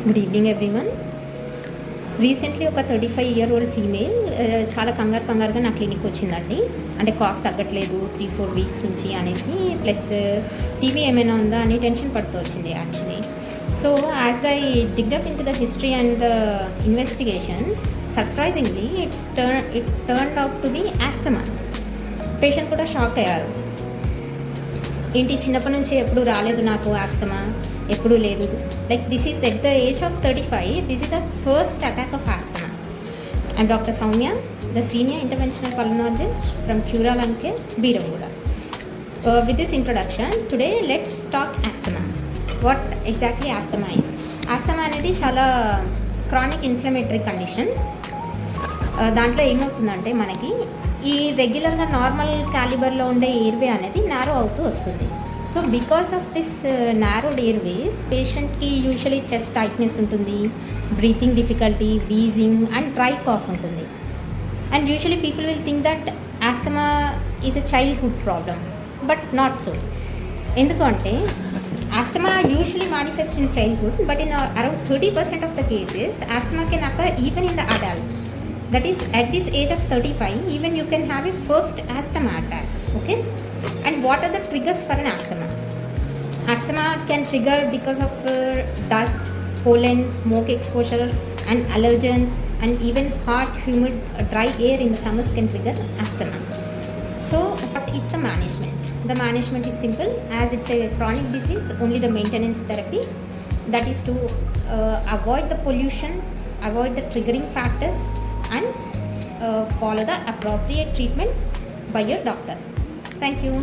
Good evening everyone. Recently ఒక 35-year-old female చాలా కంగారుగా నా క్లినిక్ వచ్చిందండి. అంటే కాఫ్ తగ్గట్లేదు 3-4 వీక్స్ నుంచి అనేసి, ప్లస్ టీవీ ఏమైనా ఉందా అని టెన్షన్ పడుతూ వచ్చింది actually. So as I digged up into the history and the investigations, surprisingly it turned out to be asthma. Patient కూడా షాక్ అయ్యారు. ఏంటి, చిన్నప్పటి నుంచి ఎప్పుడు రాలేదు నాకు ఆస్తమా, ఎప్పుడూ లేదు. Like this is at the age of 35, this is the first attack of asthma. I'm Dr. Soumya, the senior interventional pulmonologist from Kuralanke, Beeramguda. With this introduction, today let's talk asthma. What exactly asthma is? Asthma అనేది చాలా chronic inflammatory condition. దాంట్లో ఏమవుతుందంటే మనకి ఈ రెగ్యులర్గా normal క్యాలిబర్లో ఉండే airway అనేది narrow అవుతూ వస్తుంది. So because of this narrowed airways పేషెంట్కి యూజువలీ చెస్ట్ టైట్నెస్ ఉంటుంది, breathing difficulty, wheezing and dry cough ఉంటుంది. And usually people will think that asthma is a childhood problem, but not so. ఎందుకంటే asthma usually manifests in childhood, but in around 30% of the cases asthma can occur even in the adults. That is, at this age of 35, even you can have a first asthma attack. Okay, and what are the triggers for an asthma? Asthma can trigger because of dust, pollen, smoke exposure and allergens, and even hot, humid, dry air in the summers can trigger asthma. So what is the management? The management is simple. As it's a chronic disease, only the maintenance therapy, that is to avoid the pollution, avoid the triggering factors, and follow the appropriate treatment by your doctor. Thank you.